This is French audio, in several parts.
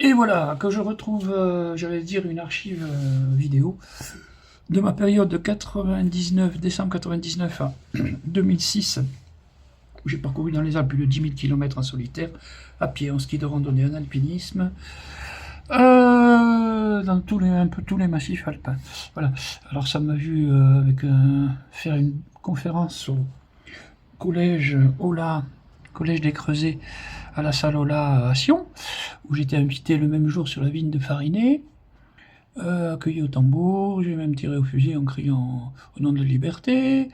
Et voilà, que je retrouve, j'allais dire, une archive vidéo de ma période de 99, décembre 99 à 2006, où j'ai parcouru dans les Alpes plus de 10 000 km en solitaire, à pied, en ski de randonnée, en alpinisme, dans un peu tous les massifs alpins. Voilà. Alors ça m'a vu faire une conférence au collège Ola, collège des Creusets, à la salle Ola à Sion, où j'étais invité le même jour sur la vigne de Farinet, accueilli au tambour, j'ai même tiré au fusil en criant au nom de la liberté.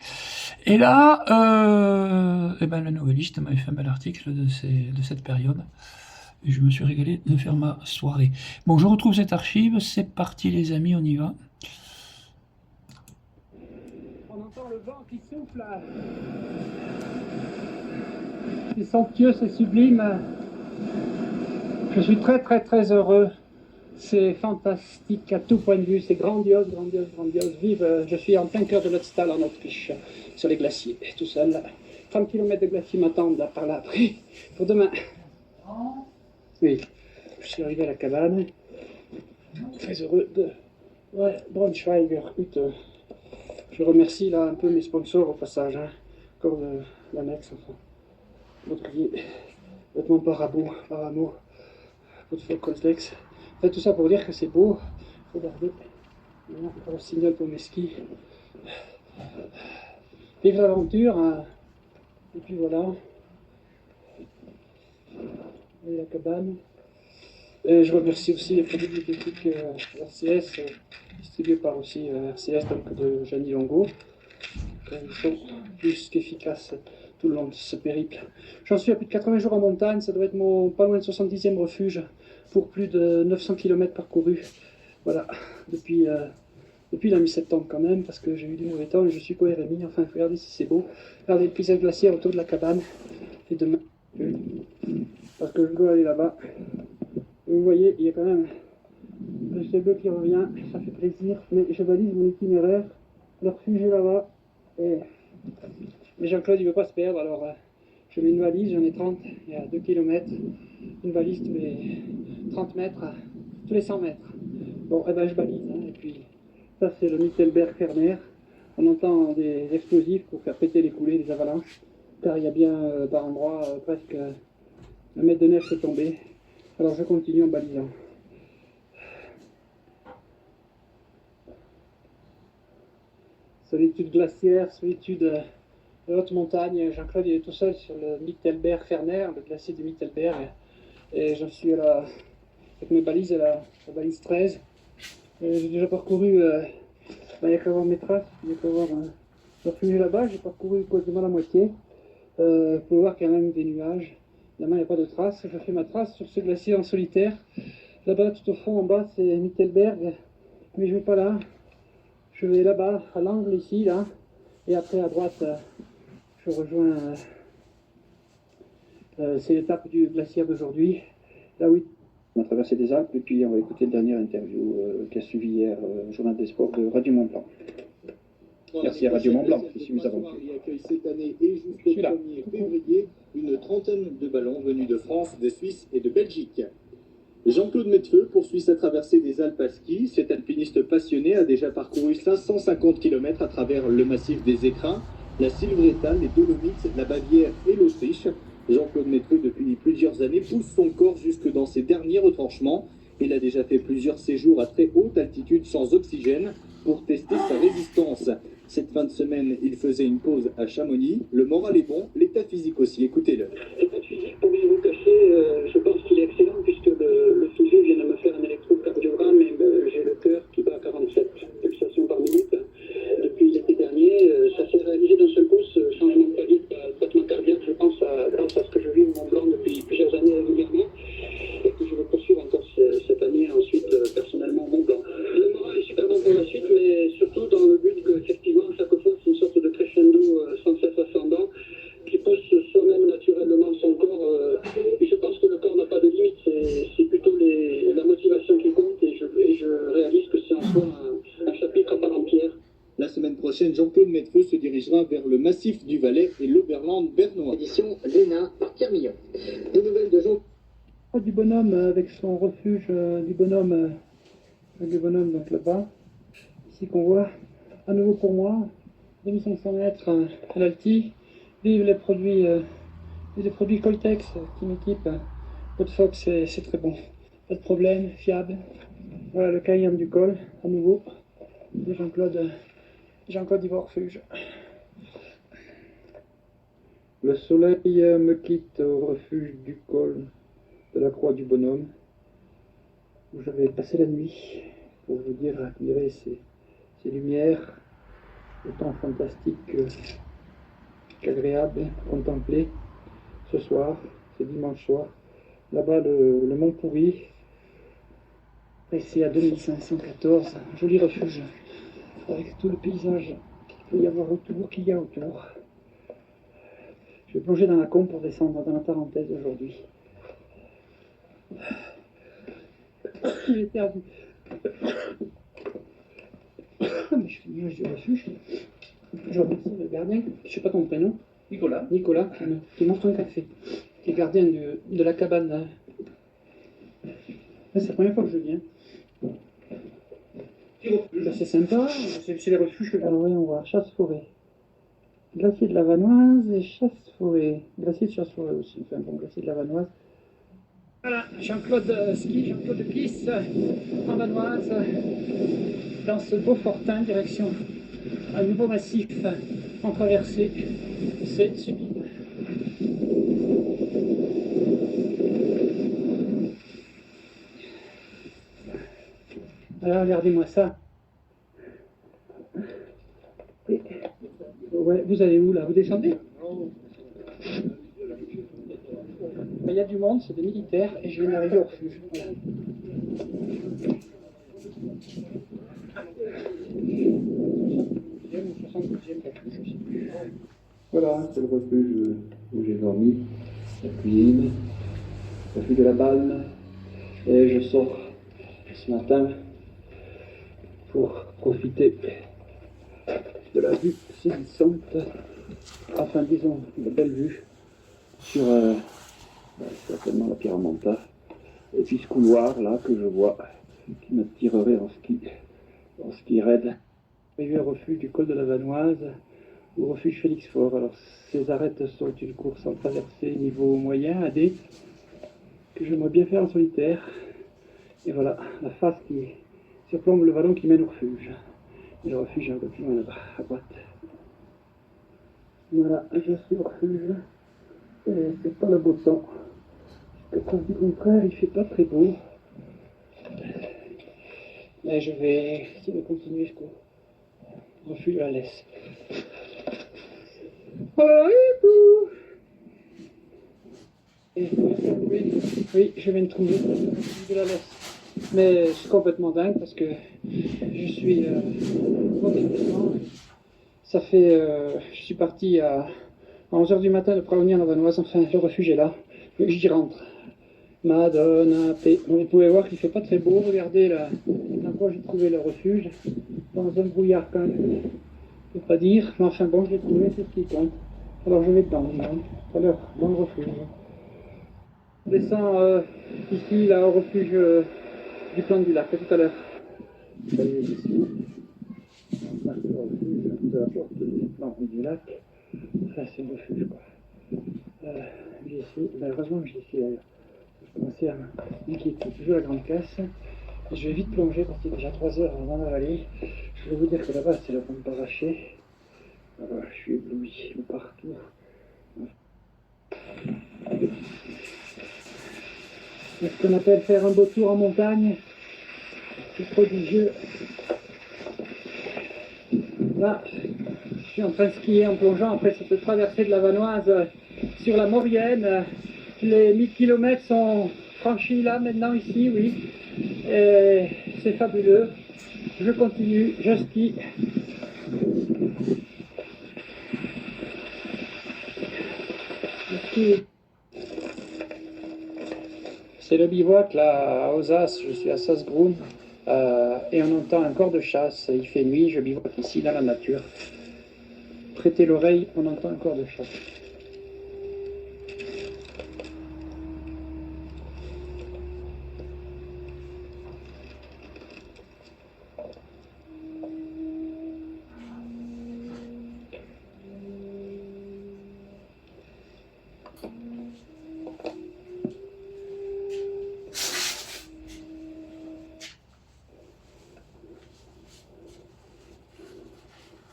Et là, le Nouvelliste m'avait fait un bel article de cette période. Et je me suis régalé de faire ma soirée. Bon, je retrouve cette archive, c'est parti les amis, on y va. On entend le vent qui souffle. C'est somptueux, c'est sublime. Je suis très très très heureux. C'est fantastique à tout point de vue, c'est grandiose, grandiose, grandiose. Vive, je suis en plein cœur de l'Ötztal en Autriche, sur les glaciers, tout seul. 30 km de glaciers m'attendent là, par là après, pour demain. Oui, je suis arrivé à la cabane, très heureux de Braunschweiger Hütte. Je remercie là un peu mes sponsors au passage, hein. Encore l'annexe, enfin, l'autrier, vêtements Paramo, Coup de feu Coltex. En fait, tout ça pour dire que c'est beau. Regardez, maintenant encore un signal pour mes skis. Vive l'aventure, hein. Et puis voilà. Et la cabane. Et je remercie aussi les produits diététiques RCS, distribués par aussi RCS, donc de Jeannie Longo. Ils sont plus qu'efficaces tout le long de ce périple. J'en suis à plus de 80 jours en montagne, ça doit être mon pas loin de 70e refuge pour plus de 900 km parcourus. Voilà, depuis la mi-septembre quand même, parce que j'ai eu du mauvais temps et je suis co-RMI. Enfin, regardez si c'est beau. Regardez le paysage glaciaire autour de la cabane. Et demain, parce que je dois aller là-bas. Vous voyez, il y a quand même le ciel bleu qui revient, ça fait plaisir. Mais je valide mon itinéraire. Le refuge est là-bas. Mais Jean-Claude, il ne veut pas se perdre, alors je mets une valise, j'en ai 30, il y a 2 km. Une valise tous les 30 mètres, tous les 100 mètres. Bon, eh ben je balise, hein, et puis ça c'est le Mittelberg Ferner. On entend des explosifs pour faire péter les coulées, des avalanches, car il y a bien par endroits presque 1 mètre de neige qui est tombé. Alors je continue en balisant. Solitude glaciaire, solitude de haute montagne. Jean-Claude il est tout seul sur le Mittelberg Ferner, le glacier du Mittelberg. Et j'en suis avec mes balises, la balise 13. J'ai déjà parcouru, il n'y a qu'à voir mes traces, il n'y a qu'à voir le refuge là-bas, j'ai parcouru quasiment la moitié. Vous pouvez voir qu'il y a même des nuages. Là-bas, il n'y a pas de traces. Je fais ma trace sur ce glacier en solitaire. Là-bas, tout au fond, en bas, c'est Mittelberg. Mais je ne vais pas là. Je vais là-bas, à l'angle ici, là. Et après, à droite, je rejoins... c'est l'étape du glaciaire d'aujourd'hui. Là, oui, on a traversé des Alpes. Et puis, on va écouter la dernière interview qui a suivi hier, Journal des Sports de Radio Mont-Blanc. Merci à Radio Mont-Blanc qui suit mes aventures. Il accueille cette année et jusqu'au 1er février une trentaine de ballons venus de France, de Suisse et de Belgique. Jean-Claude Mettefeux poursuit sa traversée des Alpes à ski. Cet alpiniste passionné a déjà parcouru 550 km à travers le massif des Écrins, la Silvretta, les Dolomites, la Bavière et l'Autriche. Jean-Claude Mettefeux, depuis plusieurs années, pousse son corps jusque dans ses derniers retranchements. Il a déjà fait plusieurs séjours à très haute altitude sans oxygène pour tester sa résistance. Cette fin de semaine, il faisait une pause à Chamonix. Le moral est bon, l'état physique aussi. Écoutez-le. L'état physique, pour bien vous cacher, je pense qu'il est excellent puisque le physio vient de me faire un électrocardiogramme et j'ai le cœur qui bat à 47 pulsations par minute. Depuis l'été dernier, ça s'est réalisé d'un seul coup, ce changement de battement cardiaque, je pense, grâce à ce que je vis au Mont Blanc depuis plusieurs années régulièrement et que je vais poursuivre encore cette année ensuite personnellement au Mont Blanc. Le moral est super bon pour la suite, mais surtout dans le but qu'effectivement, chaque fois, c'est une sorte de crescendo sans cesse ascendant qui pousse soi-même naturellement son corps. Et je pense que le corps n'a pas de limite, c'est plutôt la motivation qui compte et je réalise que c'est en soi un chapitre à part entière. La semaine prochaine, Jean-Claude Mettefeux se dirigera vers le massif du Valais et l'Oberland bernois. Édition Léna par Pierre Millon. Des nouvelles de Jean. Du bonhomme avec son refuge du bonhomme donc là-bas. Ici qu'on voit à nouveau pour moi, 2500 mètres à l'alti. Vive les produits Coltex qui m'équipent. Podfox, c'est très bon. Pas de problème, fiable. Voilà le Cayenne du col, à nouveau. De Jean-Claude Yvan Refuge. Le soleil me quitte au refuge du col de la Croix du Bonhomme, où j'avais passé la nuit, pour vous dire, admirer ces lumières, autant fantastiques qu'agréables à contempler. Ce soir, c'est dimanche soir, là-bas le Mont Pourri, et c'est à 2514, un joli refuge, avec tout le paysage qu'il y a autour. Je vais plonger dans la Combe pour descendre dans la Tarentaise aujourd'hui. J'ai perdu. Mais je fais nuage du refuge. Je remercie le gardien, je ne sais pas ton prénom. Nicolas. Nicolas, qui m'offre un café. Qui est gardien de la cabane. C'est la première fois que je viens. C'est sympa, c'est les refuges que alors voyons voir, chasse-forêt. Glacier de la Vanoise et chasse-forêt. Glacier de chasse-forêt aussi, enfin bon, glacier de la Vanoise. Voilà, Jean-Claude Ski, Jean-Claude Pisse, en Vanoise, dans ce beau fortin, direction un nouveau massif en traversée. C'est sublime. Alors regardez-moi ça. Et, ouais, vous allez où là? Vous descendez? Il y a du monde, c'est des militaires, et je viens d'arriver au refuge. Voilà, c'est le refuge où j'ai dormi, la cuisine, le refuge de la Balme, et je sors ce matin pour profiter de la vue saisissante, enfin disons de belle vue sur certainement la Pyramenta, et puis ce couloir là que je vois qui me tirerait en ski raide. Arrivé au refuge du col de la Vanoise, au refuge Félix Faure. Alors ces arêtes sont une course en traversée niveau moyen, AD, que j'aimerais bien faire en solitaire. Et voilà, la face qui surplombe le vallon qui mène au refuge. Et le refuge est un peu plus loin là-bas, à droite. Voilà, je suis au refuge. Et c'est pas le beau temps. Parce que, du contraire, il fait pas très beau. Mais je vais essayer de continuer jusqu'au refuge de la Laisse. Oui, je viens de trouver le refuge de la Laisse. Mais je suis complètement dingue parce que je suis en déplacement. Ça fait. Je suis parti à 11h du matin de Praonia en Vanoise. Enfin, le refuge est là. J'y rentre. Madonna paix. Vous pouvez voir qu'il ne fait pas très beau. Regardez là, dans quoi j'ai trouvé le refuge. Dans un brouillard quand même. Je ne peux pas dire. Mais enfin bon, je l'ai trouvé, c'est ce qui compte. Alors je vais dedans, tout à l'heure, dans le refuge. On descend ici, là, au refuge du plan du lac, à tout à l'heure. Vous voyez ici, on marque le refuge de la porte du plan du lac. Ça, c'est le refuge, quoi. J'ai ici, malheureusement, j'ai ici d'ailleurs. Je commençais à m'inquiéter, toujours la grande casse. Je vais vite plonger parce qu'il est déjà 3 heures dans la vallée. Je vais vous dire que là-bas, c'est la pompe arrachée. Je suis ébloui de partout. C'est ce qu'on appelle faire un beau tour en montagne. C'est prodigieux. Là, je suis en train de skier en plongeant après cette traversée de la Vanoise sur la Maurienne. Les 1000 km sont franchis là, maintenant, ici, oui. Et c'est fabuleux. Je continue, je skie. C'est le bivouac là à Ozas, je suis à Sassbrunn et on entend un corps de chasse. Il fait nuit, je bivouac ici dans la nature. Prêtez l'oreille, on entend un corps de chasse.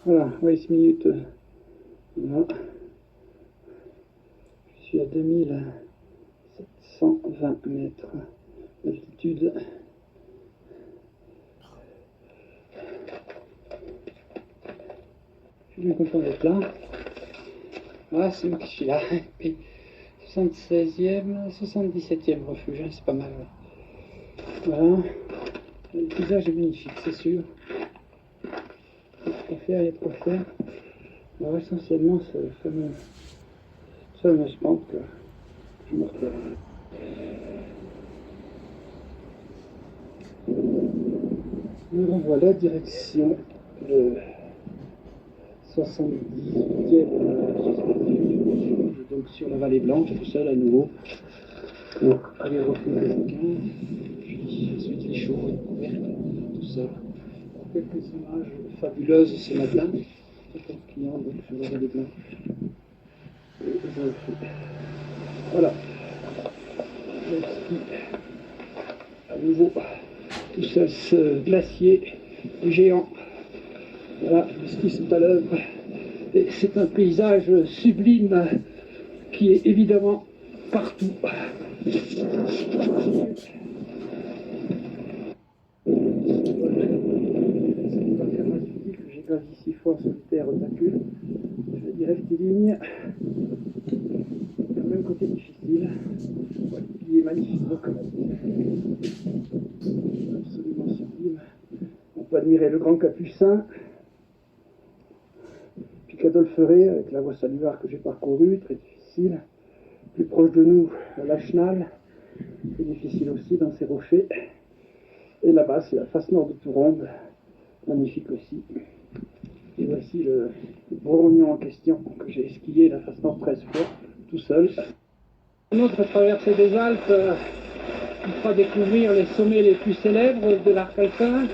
Voilà, Waze Minute. Voilà. Je suis à 2720 mètres d'altitude. Je suis bien content d'être là. Voilà, c'est moi qui suis là. Puis 76e, 77e refuge, hein, c'est pas mal. Voilà. Le paysage est magnifique, c'est sûr. Il y a de quoi faire, il y a de quoi faire. Alors essentiellement, c'est le fameux spot que je me retrouve. Nous revoilà direction le 78e, donc sur la vallée blanche, tout seul à nouveau. Donc, aller au refuge des Requins, puis ensuite les chauves découvertes, tout seul. Quelques images fabuleuses ce matin, quelques clients donc, sur la vallée blanche. Et je le fais. Voilà. Le ski à nouveau, tout seul, ce glacier géant. Voilà, le ski sont à l'œuvre. Et c'est un paysage sublime qui est évidemment partout. J'ai gravi 6 fois sur terre tacule. Je dis rectiligne. Quand même côté difficile. Ouais, il est magnifique. Absolument sublime. On peut admirer le Grand Capucin. Puis Cadolferet avec la voie Saluard que j'ai parcourue, très difficile. Plus proche de nous, la Chenal, c'est difficile aussi dans ces rochers. Et là-bas, c'est la face nord de Touronde, magnifique aussi. Et voici le Brognon en question que j'ai skié la face nord 13 fois, tout seul. Notre traversée des Alpes nous fera découvrir les sommets les plus célèbres de l'arc alpin.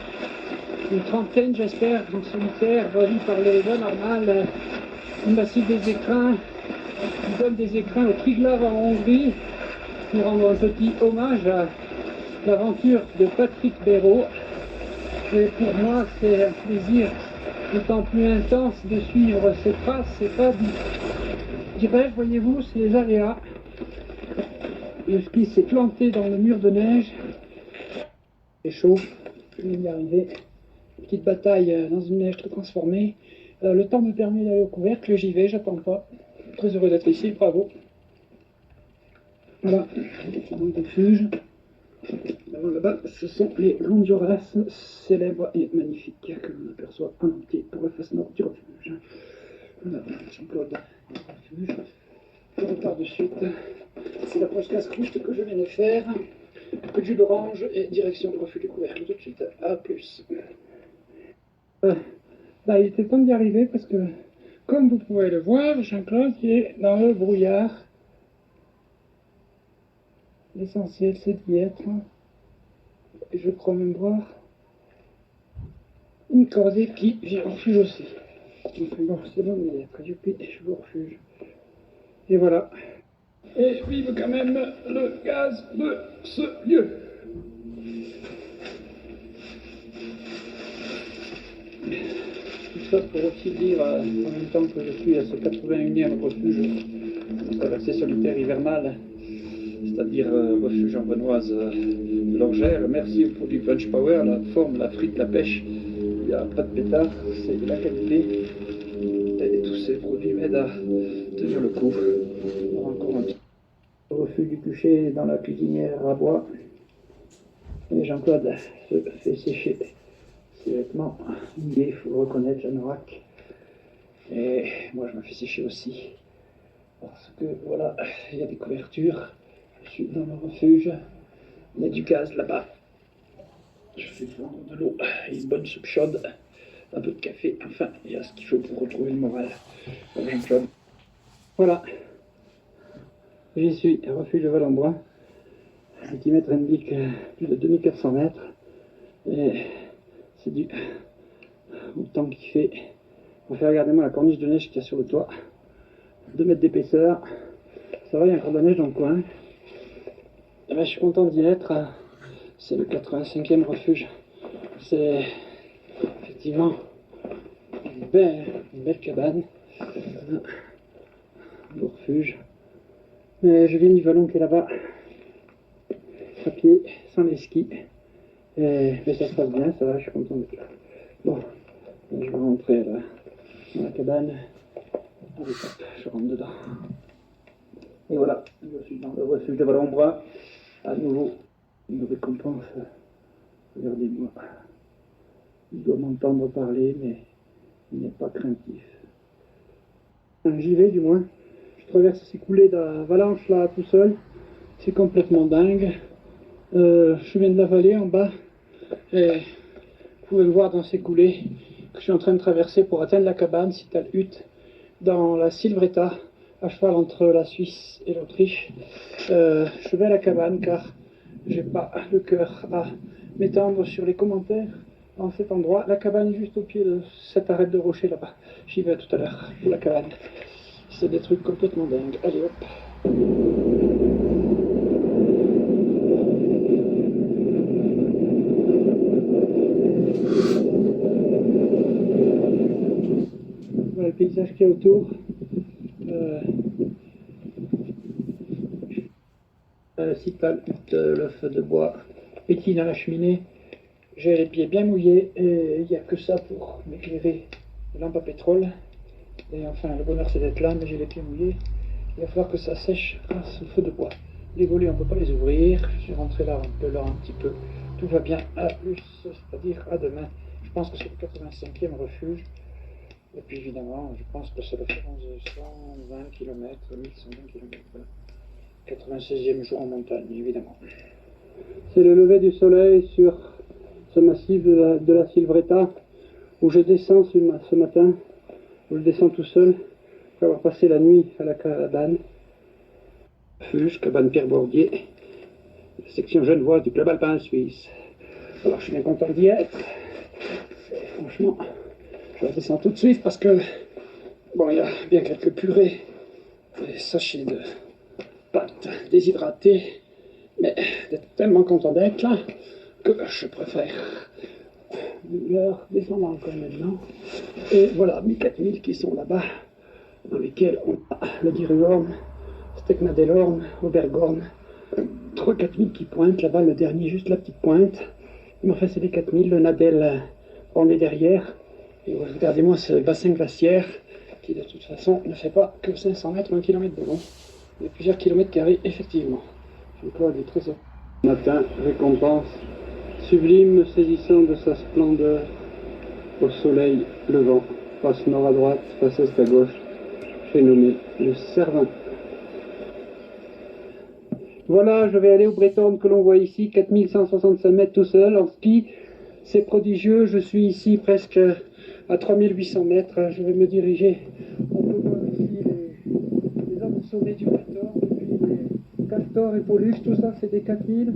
Une trentaine, j'espère, en solitaire, revus par les voies normales, du massif des Écrins, qui donne des écrins au Triglav en Hongrie, pour rendre un petit hommage à l'aventure de Patrick Béraud. Et pour moi, c'est un plaisir d'autant plus intense de suivre ces traces, ces pas, dirais-je, voyez-vous, c'est les aléas. Le ski s'est planté dans le mur de neige. C'est chaud, je vais y arriver. Petite bataille dans une neige très transformée. Le temps me permet d'aller au couvercle, j'y vais, j'attends pas. Très heureux d'être ici, bravo. Voilà, dans le refuge. Là-bas, ce sont les Gondioras célèbres et magnifiques que l'on aperçoit en entier pour la face nord du refuge. Voilà, Jean-Claude, le refuge. Je repars de suite. C'est l'approche casse-croûte que je viens de faire. Peu de jus d'orange et direction refuge du couvercle. Tout de suite, à plus. Là, il était temps d'y arriver parce que, comme vous pouvez le voir, Jean-Claude est dans le brouillard. L'essentiel, c'est d'y être. Et je crois même voir une cordée qui vient au refuge aussi. Enfin bon, c'est bon d'y être. Youpi, je vais au refuge. Et voilà. Et vive quand même le gaz de ce lieu. Tout ça pour aussi dire, en même temps que je suis à ce 81e refuge de traversée solitaire hivernale, c'est-à-dire refuge en Renoise de l'Orgère. Merci au produit Punch Power, la forme, la frite, la pêche. Il n'y a pas de pétard, c'est de la qualité. Et tous ces produits m'aident à tenir le coup. Encore un petit refuge du Cuchet dans la cuisinière à bois. Et Jean-Claude se fait sécher ses vêtements. Il faut le reconnaître, Jeannerac. Et moi je me fais sécher aussi. Parce que voilà, il y a des couvertures. Je suis dans le refuge. Il y a du gaz là-bas. Je fais fondre de l'eau et une bonne soupe chaude. Un peu de café. Enfin, il y a ce qu'il faut pour retrouver le moral. Jean-Claude. Voilà. J'y suis, refuge de Val-en-Bois. 1 km Renbic, plus de 2400 mètres. Et c'est dû au temps qu'il fait. On fait, regardez-moi la corniche de neige qu'il y a sur le toit. 2 mètres d'épaisseur. Ça va, il y a encore de la neige dans le coin. Et ben, je suis content d'y être. C'est le 85e refuge. C'est effectivement une belle cabane, un beau refuge. Mais je viens du vallon qui est là-bas, à pied, sans les skis. Mais ça se passe bien, ça va, je suis content d'être là. Bon, je vais rentrer là, dans la cabane. Allez, hop, je rentre dedans. Et voilà, je suis dans le refuge de Vallombra. À nouveau, une récompense. Regardez-moi. Il doit m'entendre parler, mais il n'est pas craintif. J'y vais du moins. Je traverse ces coulées d'avalanche là tout seul. C'est complètement dingue. Je viens de la vallée en bas. Et vous pouvez le voir dans ces coulées que je suis en train de traverser pour atteindre la cabane, Cittal-Hütte, dans la Silvretta, à cheval entre la Suisse et l'Autriche. Je vais à la cabane car j'ai pas le cœur à m'étendre sur les commentaires en cet endroit. La cabane est juste au pied de cette arête de rocher là-bas. J'y vais tout à l'heure pour la cabane. C'est des trucs complètement dingues. Allez hop. Voilà le paysage qu'il y a autour. Cittal-Hütte, le feu de bois pétille dans la cheminée. J'ai les pieds bien mouillés et il n'y a que ça pour m'éclairer. Lampe à pétrole. Et enfin, le bonheur c'est d'être là, mais j'ai les pieds mouillés. Il va falloir que ça sèche grâce au feu de bois. Les volets, on ne peut pas les ouvrir. Je suis rentré là un petit peu. Tout va bien à plus, c'est-à-dire à demain. Je pense que c'est le 85e refuge. Et puis évidemment, je pense que c'est le 120 km, 1120 km. Voilà. 96e jour en montagne, évidemment. C'est le lever du soleil sur ce massif de la Silvretta, où je descends ce matin, où je descends tout seul, après avoir passé la nuit à la cabane. Refuge, cabane Pierre Bordier, section genevoise du club alpin suisse. Alors je suis bien content d'y être. Et franchement, je redescends tout de suite parce que, bon, il y a bien quelques purées, des sachets de pâtes déshydratées, mais d'être tellement content d'être là que je préfère leur descendre encore maintenant. Et voilà, mes 4000 qui sont là-bas, dans lesquels on a le Direhorn, Steknadelhorn, Obergorn, 3-4000 qui pointent là-bas, le dernier, juste la petite pointe. Mais enfin, c'est les 4000, le Nadel on est derrière. Et regardez-moi ce bassin glaciaire qui, de toute façon, ne fait pas que 500 mètres ou 1 km de long. Il y a plusieurs kilomètres carrés, effectivement. J'emploie des trésors. Matin, récompense sublime, saisissant de sa splendeur au soleil levant, face nord à droite, face est à gauche. J'ai nommé le Cervin. Voilà, je vais aller au Breithorn que l'on voit ici, 4165 mètres tout seul en ski. C'est prodigieux, je suis ici presque à 3800 mètres. Je vais me diriger. On peut voir ici les autres sommets du Breithorn, puis les Castor et Pollux, tout ça c'est des 4000.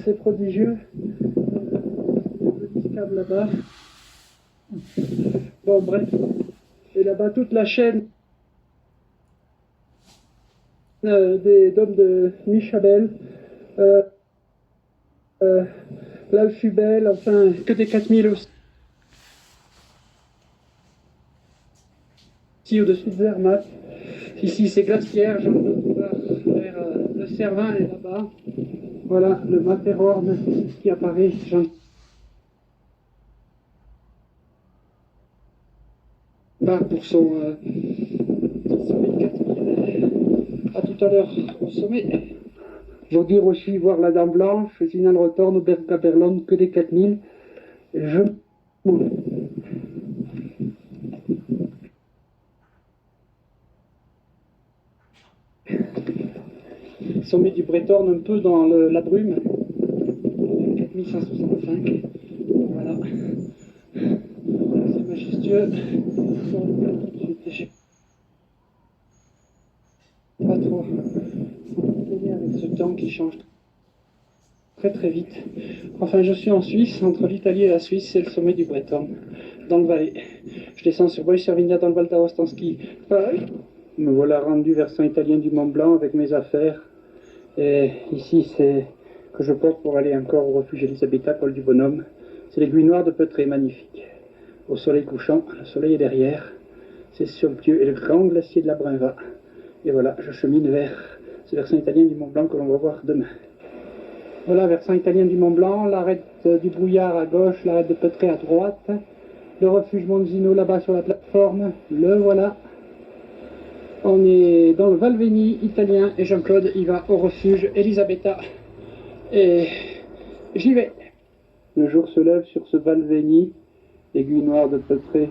C'est prodigieux. Il y a un petit câble là-bas. Bon, bref. Et là-bas, toute la chaîne des dômes de Michabel, l'Alfubel, enfin, que des 4000 aussi. Ici, au-dessus de Zermatt. Ici, c'est glaciaire, j'en peux voir vers le Cervin est là-bas. Voilà, le Matterhorn qui apparaît. Pour son sommet de 4000. A tout à l'heure au sommet. Je veux dire aussi voir la Dame Blanche, Zinalrothorn, Obergaberlon, que des 4000. Je sommet du Breithorn un peu dans la brume. 4165. Voilà. C'est majestueux. Pas trop avec ce temps qui change très très vite. Enfin, je suis en Suisse, entre l'Italie et la Suisse, c'est le sommet du Breithorn, dans le Valais. Je descends sur Bois-Servigna dans le Val d'Aoste en ski. Me voilà rendu versant italien du Mont Blanc avec mes affaires. Et ici, c'est que je porte pour aller encore au refuge Elisabetta, col du Bonhomme. C'est l'aiguille noire de Peutré, magnifique. au soleil couchant. Le soleil est derrière, c'est somptueux, et le grand glacier de la Brinva. Et voilà, je chemine vers ce versant italien du Mont Blanc que l'on va voir demain. Voilà, versant italien du Mont Blanc, l'arête du Brouillard à gauche, l'arête de Petré à droite, le refuge Monzino là-bas sur la plateforme, le voilà. On est dans le Valveni italien et Jean-Claude, il va au refuge Elisabetta. Et j'y vais. Le jour se lève sur ce Valveni, aiguille noire de Petré.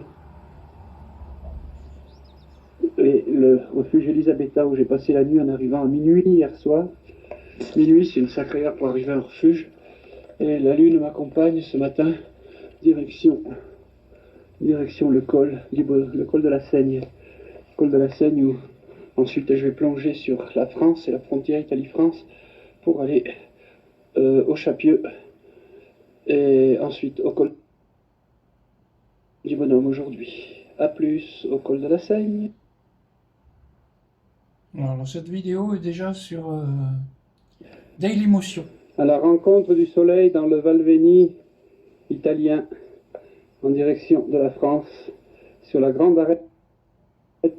Et le refuge Elisabetta où j'ai passé la nuit en arrivant à minuit hier soir. Minuit, c'est une sacrée heure pour arriver à un refuge. Et la lune m'accompagne ce matin, direction le col de la Seigne. Le col de la Seigne où ensuite je vais plonger sur la France et la frontière Italie-France pour aller au Chapieux et ensuite au col du Bonhomme aujourd'hui. A plus au col de la Seigne. Alors cette vidéo est déjà sur Dailymotion. À la rencontre du soleil dans le Valveni italien en direction de la France sur la grande arête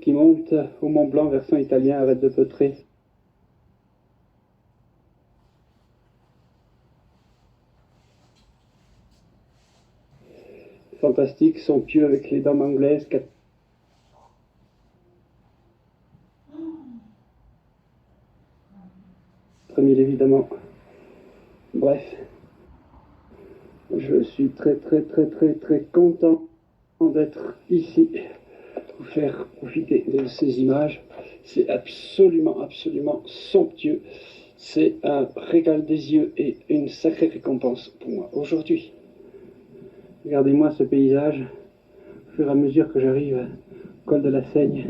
qui monte au Mont Blanc versant italien, arête de Petré. Fantastique, somptueux avec les dames anglaises. 4000 évidemment. Bref, je suis très content d'être ici pour faire profiter de ces images. C'est absolument somptueux. C'est un régal des yeux et une sacrée récompense pour moi aujourd'hui. Regardez-moi ce paysage au fur et à mesure que j'arrive au col de la Seigne.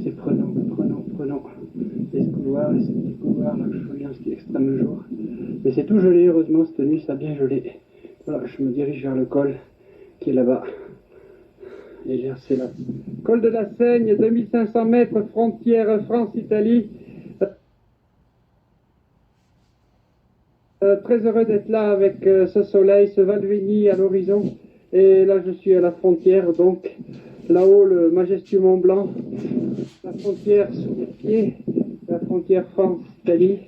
C'est prenant. Les couloirs et ces petits couloirs là que je regarde ce qui est extrême jour. Mais c'est tout gelé, heureusement, cette nuit ça a bien gelé. Voilà, je me dirige vers le col qui est là-bas. Et là, c'est là. Col de la Seigne, 2500 mètres, frontière France-Italie. Très heureux d'être là avec ce soleil, ce Valveni à l'horizon. Et là, je suis à la frontière, donc là-haut, le majestueux Mont Blanc, la frontière sous mes pieds, la frontière France-Italie,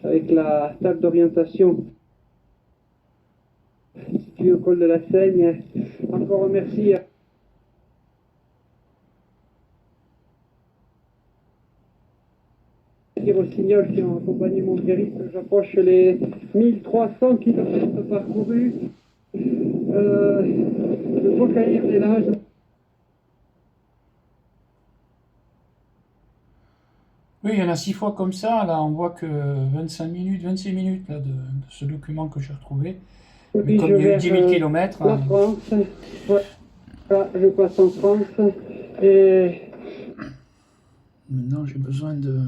avec la table d'orientation située au col de la Seigne. Encore un merci à les rossignols qui ont accompagné mon périple. J'approche les 1300 km parcourus. Le beau cahier est là. Oui, il y en a 6 fois comme ça. Là, on voit que 26 minutes là, de ce document que j'ai retrouvé. Mais comme il y a eu 10 000 km. La France. Voilà, je passe en France. Et maintenant, j'ai besoin de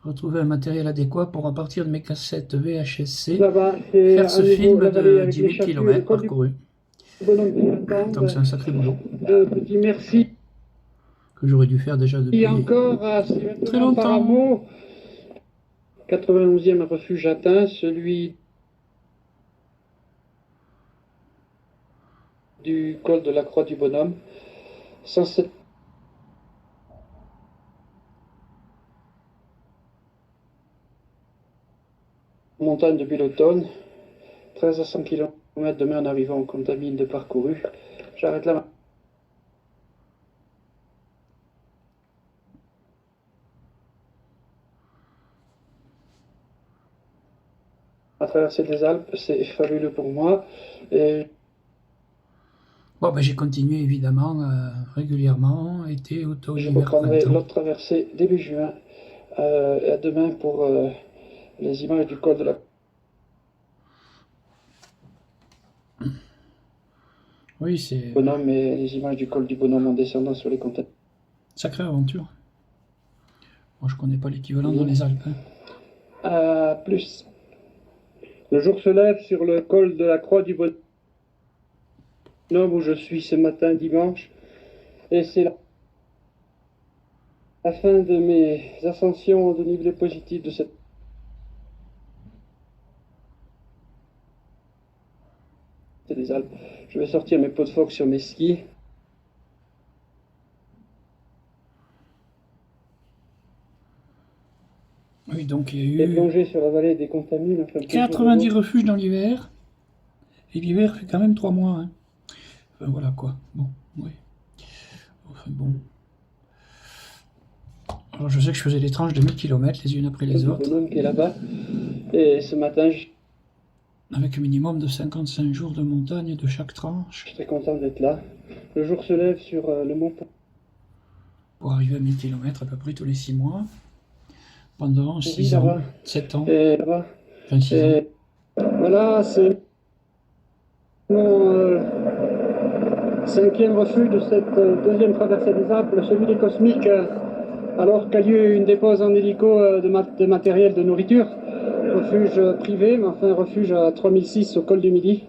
retrouver un matériel adéquat pour repartir de mes cassettes VHSC. là-bas, Faire ce film de avec 10 les 000 châteaux, km le col du parcourus. Bonhomme qui m'attendent. Donc c'est un sacré boulot Petit merci. que j'aurais dû faire déjà depuis Et encore à très longtemps. Paramo, 91e refuge atteint, celui du col de la Croix du Bonhomme. 107 montagne depuis l'automne, 13 à 100 km demain en arrivant en contamine de parcouru. J'arrête là. À traverser les Alpes, c'est fabuleux pour moi. Et Bon, ben, j'ai continué évidemment régulièrement, été, automne, je hiver, reprendrai printemps. l'autre traversée début juin. À demain pour les images du col de la... Oui, c'est Bonhomme et les images du col du Bonhomme en descendant sur les containers. sacrée aventure. Moi, je connais pas l'équivalent dans les Alpes. Hein. Plus. Le jour se lève sur le col de la Croix du Bonhomme où je suis ce matin dimanche. Et c'est la fin de mes ascensions au dénivelé positif de cette des Alpes. Je vais sortir mes pots de phoque sur mes skis. Oui, donc il Et y a eu plonger sur la vallée des Contamines. Enfin, 90 refuges dans l'hiver. Et l'hiver fait quand même 3 mois. Hein. Enfin, voilà quoi. Bon, oui. Enfin bon. Alors je sais que je faisais des tranches de 1000 km les unes après les autres. Bonhomme qui est là-bas. Et ce matin, Avec un minimum de 55 jours de montagne de chaque tranche. je suis très content d'être là. Le jour se lève sur le mont. Pour arriver à 1000 km à peu près tous les 6 mois. Pendant Oui, 6 ans, là-bas. 7 ans, Et là-bas. 26 ans. Et voilà, c'est mon cinquième refuge de cette deuxième traversée des Alpes, celui des Cosmiques, alors qu'a lieu une dépose en hélico de matériel de nourriture. Refuge privé, mais enfin refuge à 3006 au col du Midi.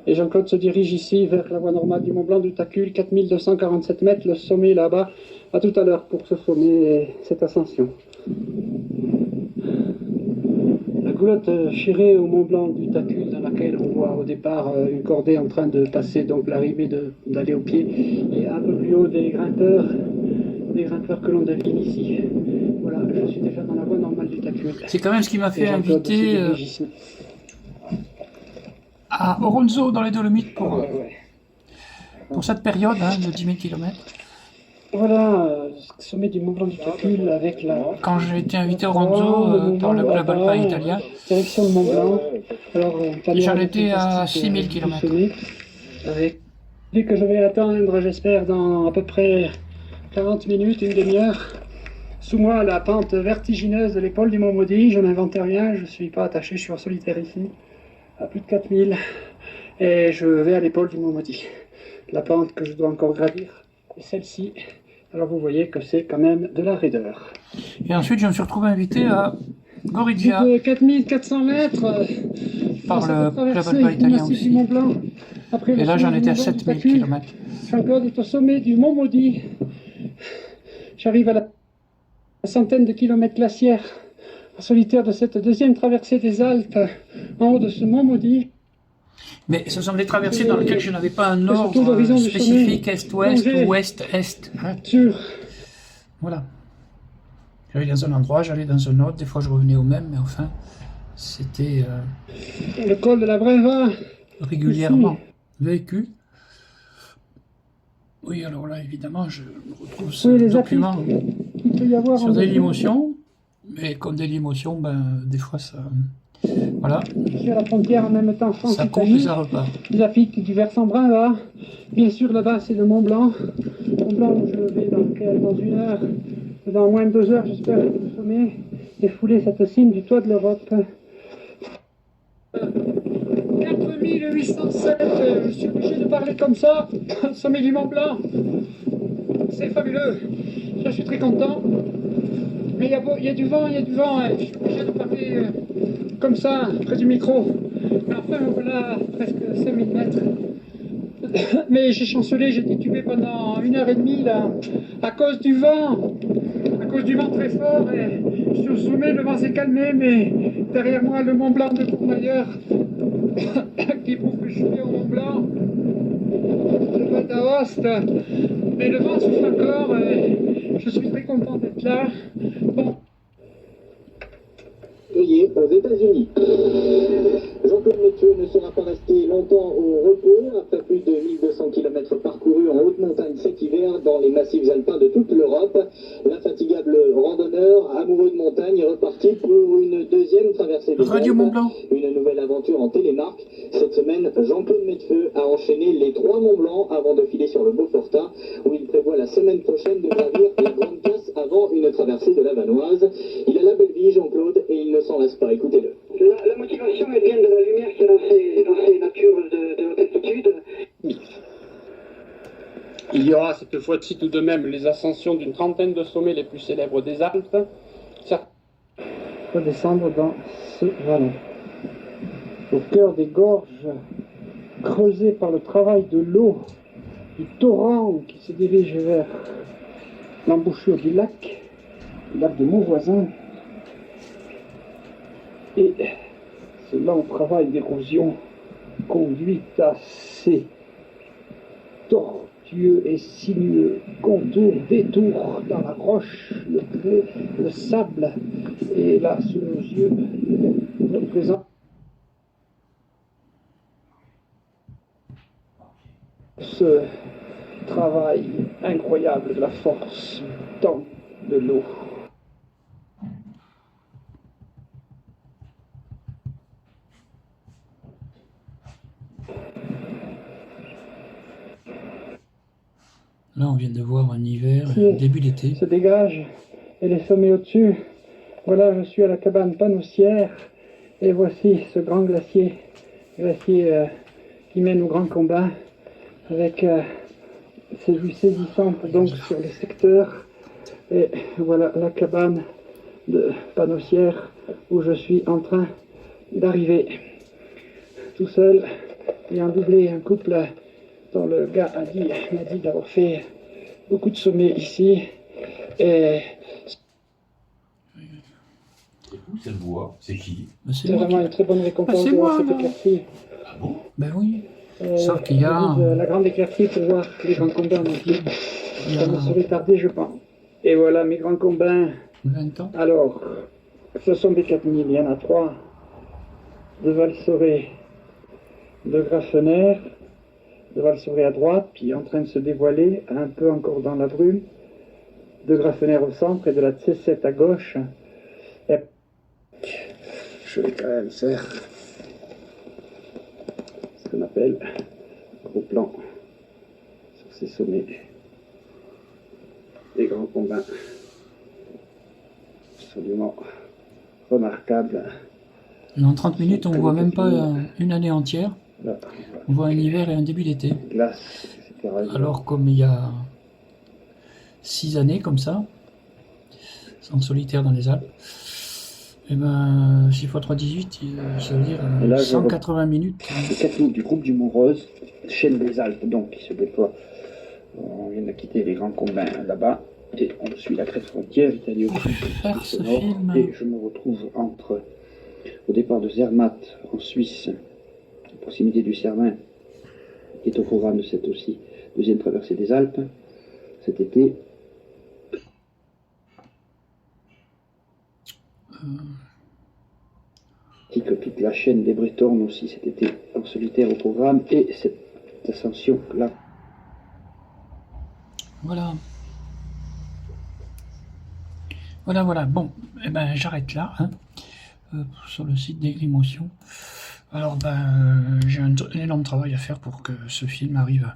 Et Jean-Claude se dirige ici vers la voie normale du Mont Blanc du Tacul, 4247 mètres, le sommet là-bas. À tout à l'heure pour ce sommet et cette ascension. La goulotte chirée au Mont Blanc du Tacul, dans laquelle on voit au départ une cordée en train de passer donc l'arrivée d'aller au pied, et un peu plus haut des grimpeurs que l'on devine ici. Voilà, je suis déjà dans la voie normale du Tacul. C'est quand même ce qui m'a Et fait Jean-Claude se inviter dirige ici. à Oronzo dans les Dolomites pour Ouais. cette période hein, de 10 000 km. Voilà, sommet du Mont Blanc du Tacul avec la Quand j'ai été invité à Oronzo par le club alpin italien, direction de Mont Blanc. Alors, j'en étais à 6000 km. Avec dès que je vais atteindre, j'espère, dans à peu près 40 minutes, une demi-heure. Sous moi, la pente vertigineuse de l'épaule du Mont Maudit. Je n'invente rien, je ne suis pas attaché, je suis en solitaire ici, à plus de 4000. Et je vais à l'épaule du Mont Maudit. La pente que je dois encore gravir est celle-ci. Alors vous voyez que c'est quand même de la raideur. Et ensuite, je me suis retrouvé invité à Gorizia Plus de 4400 mètres par le club traversée alpin du italien massif du aussi. Mont Blanc. Après le Et là, sommet j'en du étais à Mont Blanc du 7000 Tacul. km. Jean-Claude est au sommet du Mont Maudit. J'arrive à la centaine de kilomètres glaciaires en solitaire de cette deuxième traversée des Alpes en haut de ce Mont Maudit. Mais ce sont des traversées dans lesquelles je n'avais pas un surtout ordre l'horizon du spécifique sommet. est-ouest Plongée. ou ouest-est. Hein. Sur Voilà. J'allais dans un endroit, j'allais dans un autre, des fois je revenais au même, mais enfin, c'était le col de la Breva. régulièrement vécu. Oui, alors là, évidemment, je retrouve ce Oui, les document Il peut y avoir sur en Dailymotion, mais comme Dailymotion, ben, des fois, ça, voilà, sur la frontière en même temps ça coupe et France-Italie. ça repart. Les Apiques du versant brun là. Bien sûr, là-bas, c'est le Mont Blanc. Mont Blanc où je vais dans une heure, dans moins de 2 heures, j'espère, le sommet, défouler cette cime du toit de l'Europe. 4807, je suis obligé de parler comme ça, sommet du Mont Blanc. C'est fabuleux. Je suis très content. Mais il y a du vent, hein. Je suis obligé de parler comme ça, près du micro. Mais enfin, voilà, presque 5000 mètres. Mais j'ai chancelé, j'ai titubé pendant 1h30 là, à cause du vent. À cause du vent très fort. Et je suis au sommet, le vent s'est calmé, mais derrière moi, le Mont Blanc de Courmayeur, qui prouve que je suis au Mont Blanc. Le Val d'Aoste. Mais le vent souffle encore et je suis très content d'être là. Bon. Aux États-Unis. Jean-Claude Métieux ne sera pas resté longtemps au repos après plus de 1200 km parcourus en haute montagne cet hiver dans les massifs alpins de toute l'Europe. L'infatigable randonneur, amoureux de montagne, est reparti pour une deuxième traversée des Radio Alpes. Mont Blanc. Une nouvelle aventure en télémarque. Cette semaine, Jean-Claude Métieux a enchaîné les 3 Monts Blancs avant de filer sur le Beaufortin, où il prévoit la semaine prochaine de gravir la Grande Casse avant une traversée de la Vanoise. Il a la belle vie, Jean-Claude, et il ne s'en lasse pas. Écoutez-le. La motivation, elle vient de la lumière qu'il y a dans ces natures de haute altitude. Il y aura cette fois-ci tout de même les ascensions d'une trentaine de sommets les plus célèbres des Alpes. Certains redescendre dans ce vallon. Au cœur des gorges creusées par le travail de l'eau, du torrent qui se dirige vers l'embouchure du lac de Mauvoisin. Et ce lent travail d'érosion conduite assez tortueux et sinueux, contour, détour dans la roche, le grès, le sable, et là, sous nos yeux, représente ce travail incroyable de la force du temps, de l'eau. Là, on vient de voir un hiver, un début d'été. Se dégage et les sommets au-dessus. Voilà, je suis à la cabane Panoussière et voici ce grand glacier qui mène au grand combat avec ses vues saisissantes donc sur les secteurs. Et voilà la cabane de Panoussière où je suis en train d'arriver tout seul et en doublé un couple dont le gars m'a dit d'avoir fait beaucoup de sommets ici. Et où cette voix? C'est qui? c'est vraiment une très bonne récompense c'est de voir moi, cette là. éclaircie. Ah bon? Ben oui. Sauf qu'il y a- La grande éclaircie pour voir les grands combats en entier. Il y a Ça me serait tardé, je pense. Et voilà mes grands combats. 20 ans. Alors, ce sont des 4000, il y en a 3. De Valsoré, de Grafenert, de Valsoré à droite, puis en train de se dévoiler, un peu encore dans la brume, de Grafenert au centre et de la C7 à gauche. Et je vais quand même faire ce qu'on appelle gros plan sur ces sommets des grands combats. Absolument remarquable. En 30 minutes, on voit même pas une année entière. Là, On voit un hiver et un début d'été. glace, etc. Alors, comme il y a 6 années comme ça, en solitaire dans les Alpes, et ben 6 x 3, 18, ça veut dire Et là, je 180 minutes. Le Catou du groupe du Mont Rose, chaîne des Alpes, donc, qui se déploie. On vient de quitter les grands combats là-bas, et on suit la crête frontière, Italie au sud, Faire ce au nord, film. et je me retrouve au départ de Zermatt, en Suisse, à proximité du Cervin, qui est au programme de cette aussi deuxième traversée des Alpes, cet été. Ainsi que toute la chaîne des Bretonnes aussi cet été en solitaire au programme, et cette ascension là. Voilà. Voilà. Bon, eh ben, j'arrête là, hein, sur le site Dailymotion. Alors, j'ai un énorme travail à faire pour que ce film arrive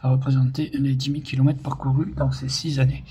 à représenter les 10 000 km parcourus dans ces 6 années.